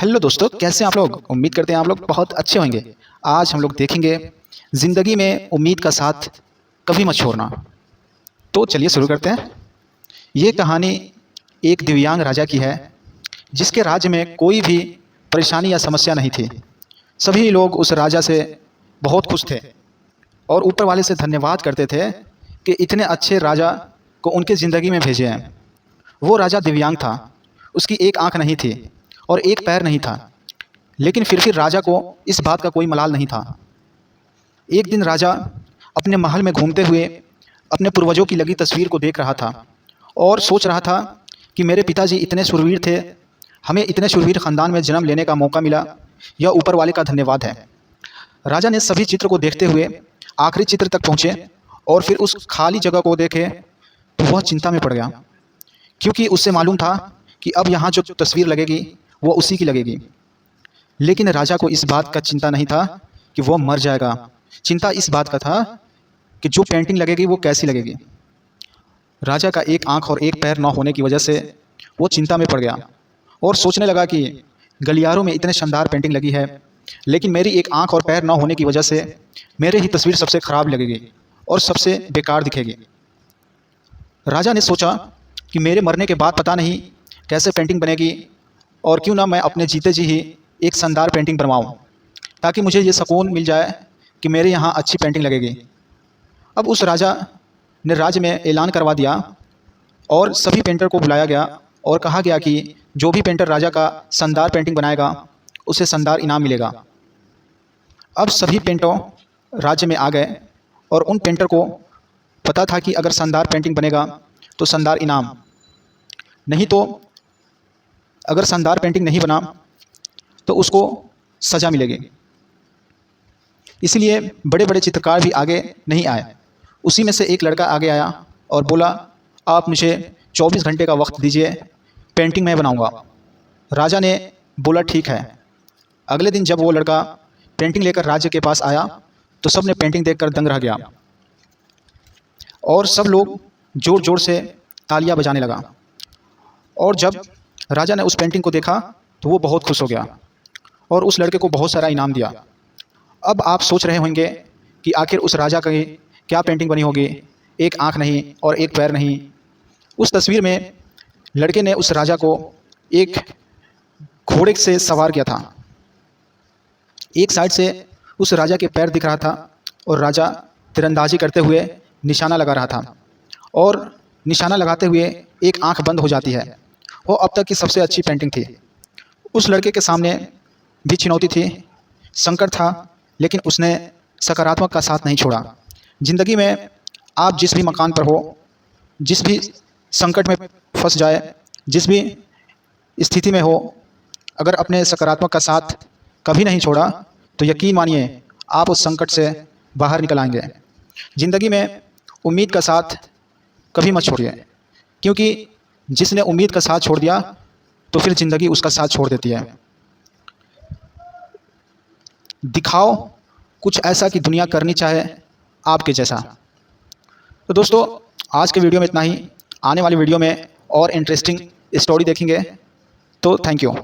Hello दोस्तों, कैसे हैं आप लोग। उम्मीद करते हैं आप लोग बहुत अच्छे होंगे। आज हम लोग देखेंगे ज़िंदगी में उम्मीद का साथ कभी मत छोड़ना। तो चलिए शुरू करते हैं। ये कहानी एक दिव्यांग राजा की है जिसके राज्य में कोई भी परेशानी या समस्या नहीं थी। सभी लोग उस राजा से बहुत खुश थे और ऊपर वाले से धन्यवाद करते थे कि इतने अच्छे राजा को उनके ज़िंदगी में भेजे हैं। वो राजा दिव्यांग था, उसकी एक आंख नहीं थी और एक पैर नहीं था, लेकिन फिर भी राजा को इस बात का कोई मलाल नहीं था। एक दिन राजा अपने महल में घूमते हुए अपने पूर्वजों की लगी तस्वीर को देख रहा था और सोच रहा था कि मेरे पिताजी इतने शूरवीर थे, हमें इतने शूरवीर ख़ानदान में जन्म लेने का मौका मिला, यह ऊपर वाले का धन्यवाद है। राजा ने सभी चित्र को देखते हुए आखिरी चित्र तक पहुँचे और फिर उस खाली जगह को देखे तो वह चिंता में पड़ गया, क्योंकि उससे मालूम था कि अब यहाँ जो तस्वीर लगेगी वो उसी की लगेगी। लेकिन राजा को इस बात का चिंता नहीं था कि वह मर जाएगा, चिंता इस बात का था कि जो पेंटिंग लगेगी वो कैसी लगेगी। राजा का एक आंख और एक पैर न होने की वजह से वो चिंता में पड़ गया और सोचने लगा कि गलियारों में इतने शानदार पेंटिंग लगी है, लेकिन मेरी एक आंख और पैर न होने की वजह से मेरी ही तस्वीर सबसे ख़राब लगेगी और सबसे बेकार दिखेगी। राजा ने सोचा कि मेरे मरने के बाद पता नहीं कैसे पेंटिंग बनेगी, और क्यों ना मैं अपने जीते जी ही एक शानदार पेंटिंग बनवाऊँ, ताकि मुझे ये सुकून मिल जाए कि मेरे यहाँ अच्छी पेंटिंग लगेगी। अब उस राजा ने राज्य में ऐलान करवा दिया और सभी पेंटर को बुलाया गया और कहा गया कि जो भी पेंटर राजा का शानदार पेंटिंग बनाएगा उसे शानदार इनाम मिलेगा। अब सभी पेंटर राज्य में आ गए और उन पेंटर को पता था कि अगर शानदार पेंटिंग बनेगा तो शानदार इनाम, नहीं तो अगर शानदार पेंटिंग नहीं बना तो उसको सज़ा मिलेगी। इसलिए बड़े बड़े चित्रकार भी आगे नहीं आए। उसी में से एक लड़का आगे आया और बोला, आप मुझे 24 घंटे का वक्त दीजिए, पेंटिंग मैं बनाऊंगा। राजा ने बोला ठीक है। अगले दिन जब वो लड़का पेंटिंग लेकर राज्य के पास आया तो सब ने पेंटिंग देखकर दंग रह गया और सब लोग ज़ोर ज़ोर से तालियां बजाने लगा। और जब राजा ने उस पेंटिंग को देखा तो वो बहुत खुश हो गया और उस लड़के को बहुत सारा इनाम दिया। अब आप सोच रहे होंगे कि आखिर उस राजा की क्या पेंटिंग बनी होगी, एक आंख नहीं और एक पैर नहीं। उस तस्वीर में लड़के ने उस राजा को एक घोड़े से सवार किया था। एक साइड से उस राजा के पैर दिख रहा था और राजा तीरंदाजी करते हुए निशाना लगा रहा था, और निशाना लगाते हुए एक आंख बंद हो जाती है। वो अब तक की सबसे अच्छी पेंटिंग थी। उस लड़के के सामने भी चुनौती थी, संकट था, लेकिन उसने सकारात्मक का साथ नहीं छोड़ा। ज़िंदगी में आप जिस भी मकान पर हो, जिस भी संकट में फंस जाए, जिस भी स्थिति में हो, अगर अपने सकारात्मक का साथ कभी नहीं छोड़ा तो यकीन मानिए आप उस संकट से बाहर निकल आएंगे। ज़िंदगी में उम्मीद का साथ कभी मत छोड़िए, क्योंकि जिसने उम्मीद का साथ छोड़ दिया तो फिर ज़िंदगी उसका साथ छोड़ देती है। दिखाओ कुछ ऐसा कि दुनिया करनी चाहे आपके जैसा। तो दोस्तों, आज के वीडियो में इतना ही। आने वाली वीडियो में और इंटरेस्टिंग स्टोरी देखेंगे। तो थैंक यू।